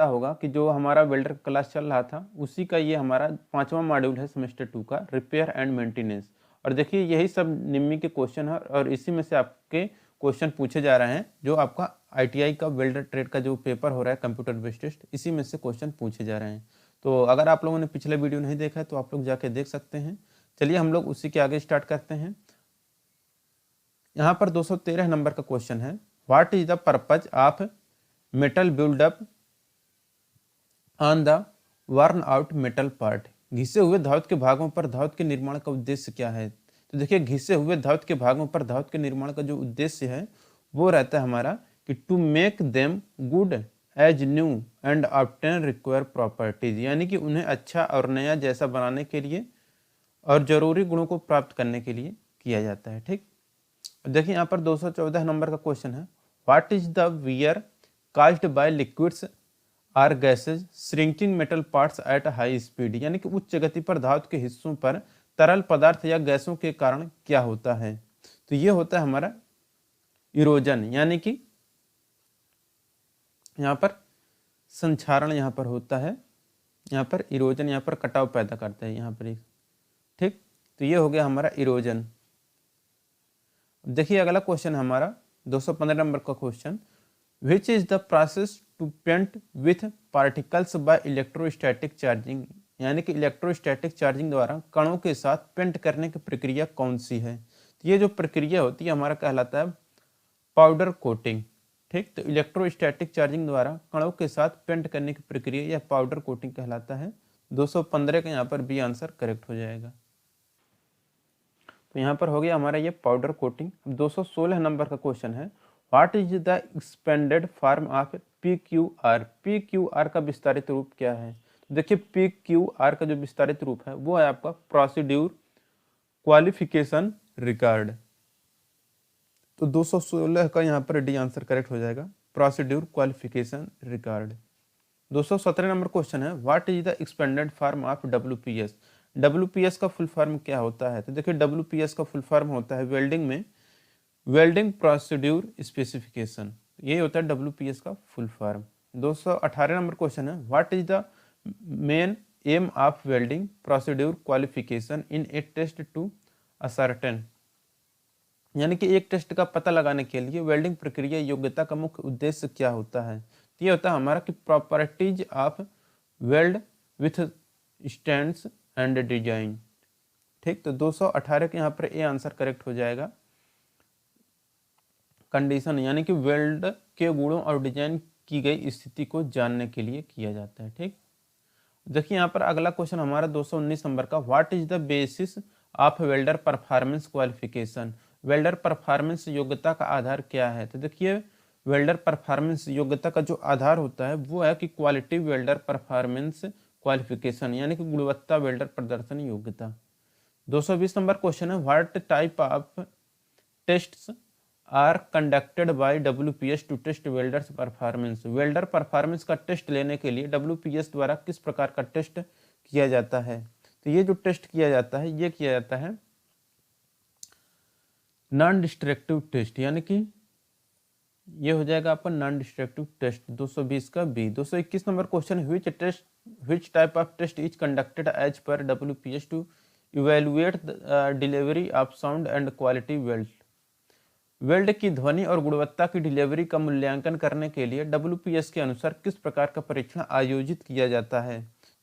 पता होगा कि जो हमारा वेल्डर क्लास चल रहा था उसी का ये हमारा 5वां मॉड्यूल है सेमेस्टर 2 का, रिपेयर एंड मेंटेनेंस। और देखिए यही सब निम्मी के क्वेश्चन है और इसी में से आपके क्वेश्चन पूछे जा रहे हैं। जो आपका ITI का वेल्डर ट्रेड का जो पेपर हो रहा है कंप्यूटर बेस्ड टेस्ट, इसी में से क्वेश्चन पूछे जा रहे हैं। तो अगर आप लोगों ने पिछले वीडियो नहीं देखा है तो आप लोग जाके देख सकते हैं। चलिए हम लोग उसी के आगे स्टार्ट करते हैं। यहाँ पर 213 नंबर का क्वेश्चन है, what is the purpose of metal buildup on the worn out metal part. घिसे हुए धातु के भागों पर धातु के निर्माण का उद्देश्य क्या है। तो देखिए घिसे हुए धातु के भागों पर धातु के निर्माण का जो उद्देश्य है वो रहता है हमारा कि to make them good as new and obtain require properties, यानी कि उन्हें अच्छा और नया जैसा बनाने के लिए और जरूरी गुणों को प्राप्त करने के लिए किया जाता है। ठीक, देखिए यहाँ पर 214 नंबर का क्वेश्चन है, what is the wear caused by liquids or gases shrinking metal parts at high speed, यानी कि उच्च गति पर धातु के हिस्सों पर तरल पदार्थ या गैसों के कारण क्या होता है। तो ये होता है हमारा इरोजन, यानी कि यहाँ पर संक्षारण यहाँ पर होता है, यहाँ पर इरोजन, यहाँ पर कटाव पैदा करता है यहाँ पर एक। ठीक, तो ये हो गया हमारा इरोजन। देखिए अगला क्वेश्चन हमारा 215 नंबर का question, which is the process to paint with particles by electrostatic charging, यानी कि इलेक्ट्रोस्टैटिक चार्जिंग द्वारा कणों के साथ पेंट करने की प्रक्रिया कौन सी है। तो ये जो प्रक्रिया होती है हमारा कहलाता है पाउडर कोटिंग। ठीक, तो इलेक्ट्रोस्टैटिक चार्जिंग द्वारा कणों के साथ पेंट करने की प्रक्रिया या पाउडर कोटिंग कहलाता है। 215 का यहाँ पर बी आंसर करेक्ट हो जाएगा। तो यहाँ पर हो गया हमारा ये पाउडर कोटिंग। 216 नंबर का क्वेश्चन है, what is the expanded form of PQR। PQR का विस्तारित रूप क्या है। तो देखिए PQR का जो विस्तारित रूप है वो है आपका प्रोसीड्यूर क्वालिफिकेशन रिकॉर्ड। तो 216 का यहाँ पर डी आंसर करेक्ट हो जाएगा, प्रोसीड्यूर क्वालिफिकेशन रिकॉर्ड। 217 नंबर क्वेश्चन है, what is the expanded form of WPS। WPS का फुल फॉर्म क्या होता है। तो देखिए WPS का फुल फॉर्म होता है वेल्डिंग में वेल्डिंग प्रोसीड्यूर स्पेसिफिकेशन, ये होता है WPS का फुल फॉर्म। 218 नंबर क्वेश्चन है, what is the main aim of welding procedure qualification in a test to ascertain, यानी कि एक टेस्ट का पता लगाने के लिए वेल्डिंग प्रक्रिया योग्यता का मुख्य उद्देश्य क्या होता है। तो ये होता है हमारा कि properties of weld with stands and design. ठीक, तो 218 के यहाँ पर ए आंसर करेक्ट हो जाएगा। कंडीशन, यानी कि वेल्ड के गुणों और डिजाइन की गई स्थिति को जानने के लिए किया जाता है। ठीक, देखिए यहाँ पर अगला क्वेश्चन हमारा 219 नंबर का, what is the basis of welder performance qualification. Welder performance योग्यता का आधार क्या है। तो देखिए वेल्डर परफॉर्मेंस योग्यता का जो आधार होता है वो है कि क्वालिटी वेल्डर परफॉर्मेंस क्वालिफिकेशन, यानी कि गुणवत्ता वेल्डर प्रदर्शन योग्यता। 220 नंबर क्वेश्चन है, what type of tests are conducted by WPS to test welders performance. Welder performance का टेस्ट लेने के लिए WPS द्वारा किस प्रकार का टेस्ट किया जाता है। तो ये जो टेस्ट किया जाता है ये किया जाता है नॉन डिस्ट्रक्टिव टेस्ट, यानी कि ये हो जाएगा आपका नॉन डिस्ट्रक्टिव टेस्ट। 220 का B. 221 number question, which type of test is conducted as per WPS to evaluate delivery of sound and quality weld. Weld की ध्वनि और गुणवत्ता की डिलीवरी का मूल्यांकन करने के लिए WPS के अनुसार किस प्रकार का परीक्षण आयोजित किया जाता है।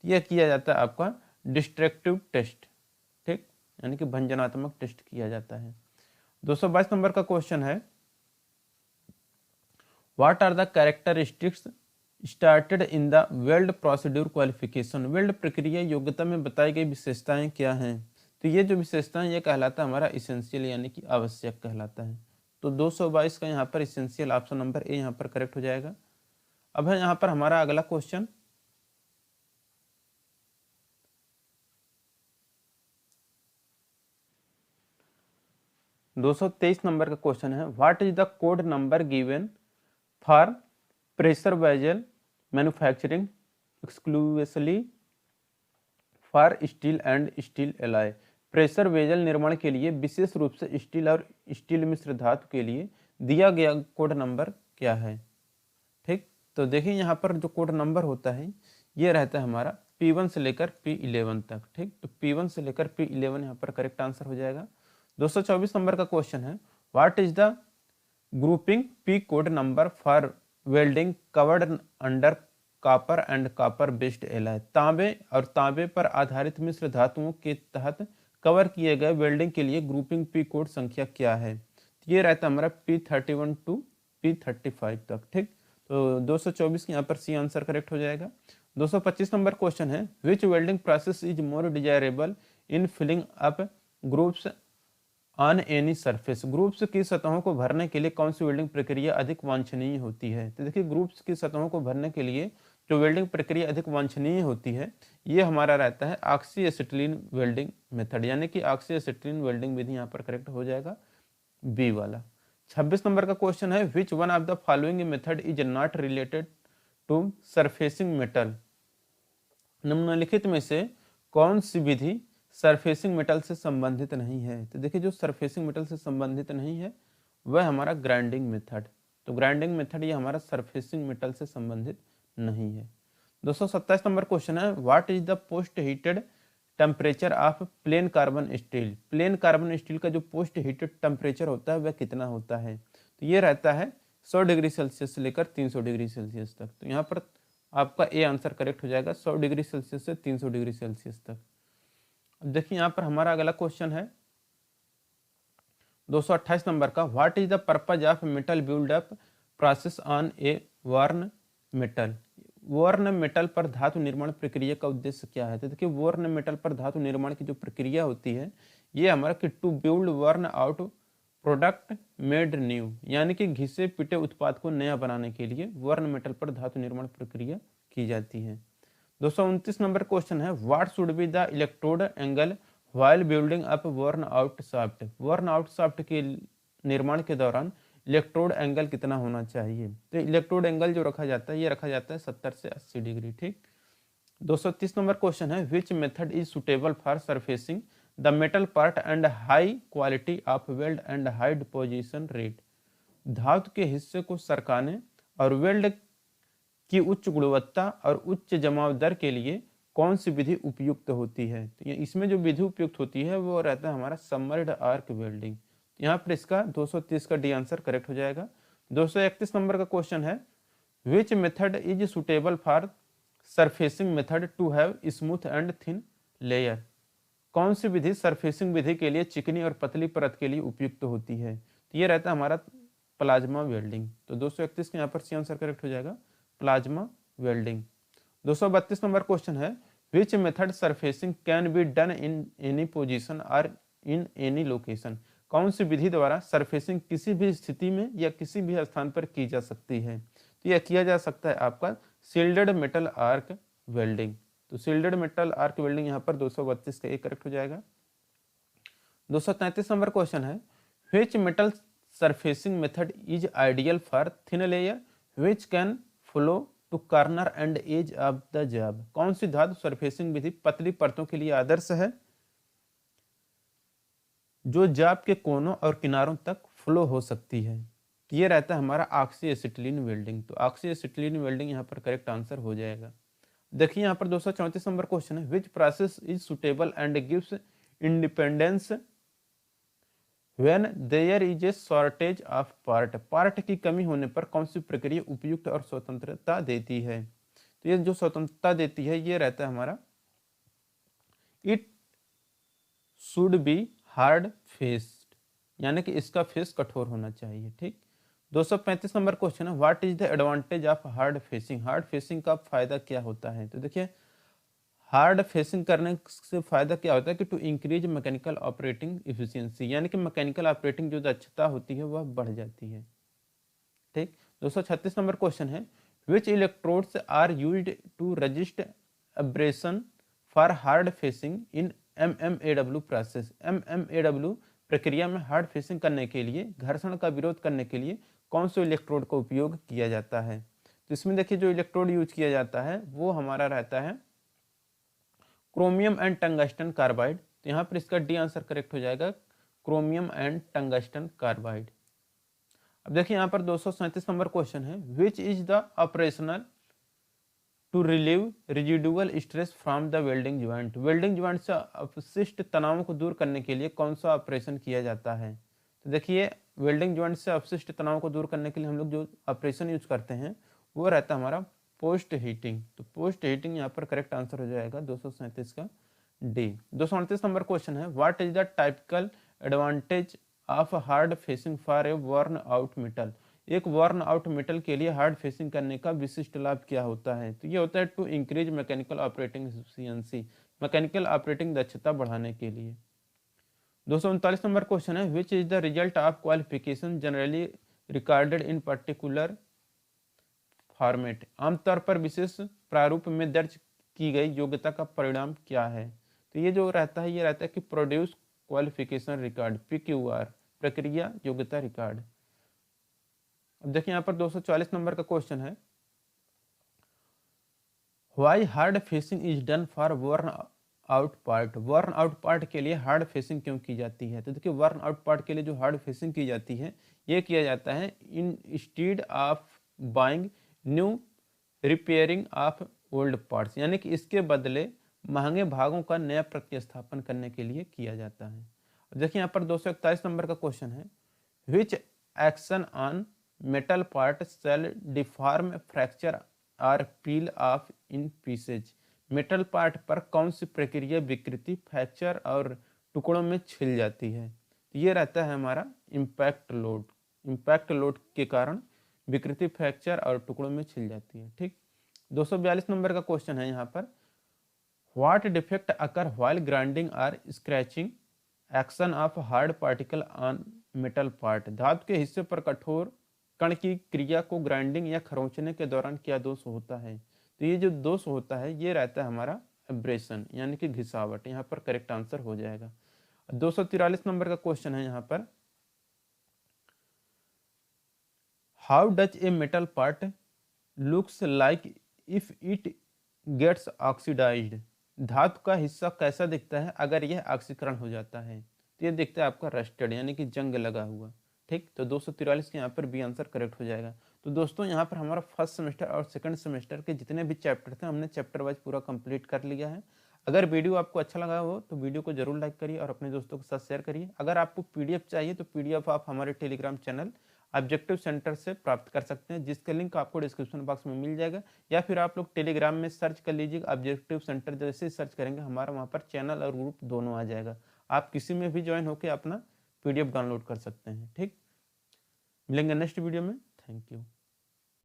यह किया जाता है आपका डिस्ट्रक्टिव टेस्ट। ठीक, यानी कि भंजनात्मक टेस्ट किया जाता है। 222 नंबर का क्वेश्चन है, what are the characteristics started in the weld procedure qualification. Weld प्रक्रिया योग्यता में बताई गई विशेषताएं क्या हैं। तो ये जो विशेषताएं ये कहलाता है हमारा इसेंशियल, यानी कि आवश्यक कहलाता है। तो 222 का यहाँ पर इसेंशियल ऑप्शन नंबर ए यहाँ पर करेक्ट हो जाएगा। अब है यहाँ पर हमारा अगला क्वेश्चन, दो 223 नंबर का क्वेश्चन है, what is the code number given for pressure vessel manufacturing exclusively for steel and steel alloy. Pressure vessel निर्माण के लिए विशेष रूप से स्टील और स्टील मिश्र धातु के लिए दिया गया कोड नंबर क्या है। ठीक, तो देखिए यहाँ पर जो कोड नंबर होता है ये रहता है हमारा P1 से लेकर P11 तक। ठीक, तो P1 से लेकर P11 यहाँ पर करेक्ट आंसर हो जाएगा। 224 नंबर का क्वेश्चन है, what is the grouping P code number for welding covered under copper and copper based alloy. तांबे और तांबे पर आधारित मिश्र धातुओं के तहत कवर किए गए वेल्डिंग के लिए ग्रुपिंग P कोड संख्या क्या है? तो ये रहता है हमारा P31 टू P35 तक। ठीक, तो 224 यहाँ पर सी आंसर करेक्ट हो जाएगा। 225 नंबर क्वेश्चन है, which welding process is more desirable in filling up groups on any surface. Groups की सतहों को भरने के लिए कौन सी वेल्डिंग प्रक्रिया अधिक वांछनीय होती है? तो देखिए ग्रुप्स की सतहों को भरने के लिए जो वेल्डिंग प्रक्रिया अधिक वांछनीय होती है ये हमारा रहता है ऑक्सी एसिटिलीन वेल्डिंग मेथड, यानी कि ऑक्सी एसिटिलीन वेल्डिंग विधि यहाँ पर करेक्ट हो जाएगा, बी वाला। 26 नंबर का क्वेश्चन है, which one of the following method is not related to surfacing metal. निम्नलिखित में से कौन सी विधि सरफेसिंग मेटल से संबंधित नहीं है? तो देखिए जो सरफेसिंग मेटल से संबंधित नहीं है वह हमारा ग्राइंडिंग मेथड। तो ग्राइंडिंग मेथड ये हमारा सरफेसिंग मेटल से संबंधित नहीं है। 227 नंबर क्वेश्चन है, what is the post heated temperature of plane carbon steel. Plane carbon steel का जो पोस्ट हीटेड टेम्परेचर होता है वह कितना होता है? तो ये रहता है 100 डिग्री सेल्सियस से लेकर 300 डिग्री सेल्सियस तक। तो यहाँ पर आपका ए आंसर करेक्ट हो जाएगा, 100 डिग्री सेल्सियस से 300 डिग्री सेल्सियस तक। अब देखिए यहाँ पर हमारा अगला क्वेश्चन है 228 नंबर का, what is the purpose of metal buildup process on a worn metal. Worn metal पर धातु निर्माण प्रक्रिया का उद्देश्य क्या है? तो देखिए वर्न मेटल पर धातु निर्माण की जो प्रक्रिया होती है ये हमारा कि to build worn out product made new, यानी कि घिसे पिटे उत्पाद को नया बनाने के लिए वर्न मेटल पर धातु निर्माण प्रक्रिया की जाती है। 229 नंबर क्वेश्चन है, what should be the electrode angle while building up worn out shaft. Worn out shaft के निर्माण के दौरान इलेक्ट्रोड एंगल कितना होना चाहिए? तो इलेक्ट्रोड एंगल जो रखा जाता है ये रखा जाता है 70 से 80 डिग्री। ठीक, 230 नंबर क्वेश्चन है, which method is suitable for surfacing the metal part and high quality of weld and high deposition rate. धातु के हिस्से को सरकाने और वेल्ड की उच्च गुणवत्ता और उच्च जमाव दर के लिए कौन सी विधि उपयुक्त होती है? तो इसमें जो विधि उपयुक्त होती है वो रहता है हमारा सबमर्ज्ड आर्क वेल्डिंग। यहाँ पर इसका 230 का डी आंसर करेक्ट हो जाएगा। 231 नंबर का क्वेश्चन है, which method is suitable for surfacing method to have smooth and thin layer. कौन सी विधि सरफेसिंग विधि के लिए चिकनी और पतली परत के लिए उपयुक्त होती है? तो ये रहता है हमारा प्लाज्मा वेल्डिंग। तो 231 के यहाँ पर सी आंसर करेक्ट हो जाएगा, प्लाज्मा वेल्डिंग। 232 नंबर क्वेश्चन है, which method surfacing can be done in any position और इन एनी लोकेशन। कौन सी विधि द्वारा सरफेसिंग किसी भी स्थिति में या किसी भी स्थान पर की जा सकती है? तो यह किया जा सकता है आपका शिल्डेड मेटल आर्क वेल्डिंग। तो शिल्डेड मेटल आर्क वेल्डिंग यहाँ पर 232 का ए करेक्ट हो जाएगा। 233 नंबर क्वेश्चन है, which metal surfacing method is ideal for thin layer which can flow to corner and edge of the job. कौन सी धातु सरफेसिंग विधि पतली परतों के लिए आदर्श है जो जॉब के कोनों और किनारों तक फ्लो हो सकती है? ये रहता है हमारा ऑक्सी एसिटिलीन वेल्डिंग। तो ऑक्सी एसिटिलीन वेल्डिंग यहाँ पर करेक्ट आंसर हो जाएगा। देखिए यहाँ पर 234 नंबर क्वेश्चन है, which process is suitable and gives independence when there is a shortage of part. Part की कमी होने पर कौन सी प्रक्रिया उपयुक्त और स्वतंत्रता देती है? तो ये जो स्वतंत्रता देती है ये रहता है हमारा it should be hard faced, यानी कि इसका फेस कठोर होना चाहिए। ठीक, 235 नंबर क्वेश्चन है, what is the advantage of hard facing. Hard facing का फायदा क्या होता है? तो देखिए हार्ड फेसिंग करने से फायदा क्या होता है कि to increase mechanical operating efficiency, यानी कि मैकेनिकल ऑपरेटिंग जो दक्षता होती है वह बढ़ जाती है। ठीक, 236 नंबर क्वेश्चन है, which electrodes are used to resist abrasion for hard facing in MMAW प्रोसेस। MMAW प्रक्रिया में हार्ड फेसिंग करने के लिए, घर्षण का विरोध करने के लिए कौन से इलेक्ट्रोड का उपयोग किया जाता है? तो इसमें देखिए जो इलेक्ट्रोड यूज किया जाता है वो हमारा रहता है क्रोमियम एंड टंगस्टन कार्बाइड। तो यहाँ पर इसका डी आंसर करेक्ट हो जाएगा, क्रोमियम एंड टंगस्टन कार्बाइड। अब देखिए यहाँ पर 237 नंबर क्वेश्चन है, which is the operational to relieve residual stress from the welding joint. Welding joint से अपशिष्ट तनावों को दूर करने के लिए कौन सा ऑपरेशन किया जाता है। तो देखिए वेल्डिंग ज्वाइंट से अपशिष्ट तनावों को दूर करने के लिए हम लोग जो ऑपरेशन यूज करते हैं वो रहता है हमारा पोस्ट हीटिंग। तो पोस्ट हीटिंग यहाँ पर करेक्ट आंसर हो जाएगा 237 का डी। 238 नंबर क्वेश्चन है, what is the typical advantage of hard facing for a वर्न out metal. एक वर्न आउट मेटल के लिए हार्ड फेसिंग करने का विशिष्ट लाभ क्या होता है। तो ये होता है to increase mechanical operating efficiency, mechanical operating दक्षता बढ़ाने के लिए। 239 नंबर क्वेश्चन है, which is the result of qualification generally recorded in particular format. आमतौर पर विशेष प्रारूप में दर्ज की गई योग्यता का परिणाम क्या है। तो ये जो रहता है ये रहता है कि प्रोड्यूस क्वालिफिकेशन रिकॉर्ड, PQR, प्रक्रिया योग्यता रिकॉर्ड। अब देखिए यहाँ पर 240 नंबर का क्वेश्चन है, why hard facing is done for worn out part. Worn out part के लिए हार्ड फेसिंग क्यों की जाती है। तो देखिए वर्न आउट पार्ट के लिए जो हार्ड फेसिंग की जाती है ये किया जाता है instead of buying new repairing of old parts, यानी कि इसके बदले महंगे भागों का नया प्रतिस्थापन करने के लिए किया जाता है। अब देखिए यहाँ पर 241 नंबर का क्वेश्चन है, which action on metal part sell deform fracture or peel off in pieces. Metal part पर कौन सी प्रक्रिया विकृति, फ्रैक्चर और टुकड़ों में छिल जाती है। तो ये रहता है हमारा इम्पैक्ट लोड। इम्पैक्ट लोड के कारण विकृति, फ्रैक्चर और टुकड़ों में छिल जाती है। ठीक। 242 नंबर का क्वेश्चन है यहाँ पर, what defect occur while grinding or scratching action of hard particle on metal part. धातु के हिस्से पर कठोर कण की क्रिया को ग्राइंडिंग या खरोंचने के दौरान क्या दोष होता है। तो ये जो दोष होता है ये रहता है हमारा एब्रेशन, यानी कि घिसावट। यहाँ पर करेक्ट आंसर हो जाएगा। 243 नंबर का क्वेश्चन है यहाँ पर, how does a metal part looks like if it gets oxidized. धातु का हिस्सा कैसा दिखता है अगर यह ऑक्सीकरण हो जाता है। तो ये दिखता है आपका रस्टेड, यानी कि जंग लगा हुआ। ठीक। तो 243 के यहाँ पर बी आंसर करेक्ट हो जाएगा। तो दोस्तों यहाँ पर हमारा फर्स्ट सेमेस्टर और सेकंड सेमेस्टर के जितने भी चैप्टर थे हमने चैप्टर वाइज पूरा कंप्लीट कर लिया है। अगर वीडियो आपको अच्छा लगा हो तो वीडियो को जरूर लाइक करिए और अपने दोस्तों के साथ शेयर करिए। अगर आपको PDF चाहिए तो PDF आप हमारे टेलीग्राम चैनल ऑब्जेक्टिव सेंटर से प्राप्त कर सकते हैं, जिसका लिंक आपको डिस्क्रिप्शन बॉक्स में मिल जाएगा, या फिर आप लोग टेलीग्राम में सर्च कर लीजिए ऑब्जेक्टिव सेंटर। जैसे ही सर्च करेंगे हमारा वहाँ पर चैनल और ग्रुप दोनों आ जाएगा, आप किसी में भी ज्वाइन होकर अपना PDF डाउनलोड कर सकते हैं। ठीक। मिलेंगे नेक्स्ट वीडियो में। Thank you.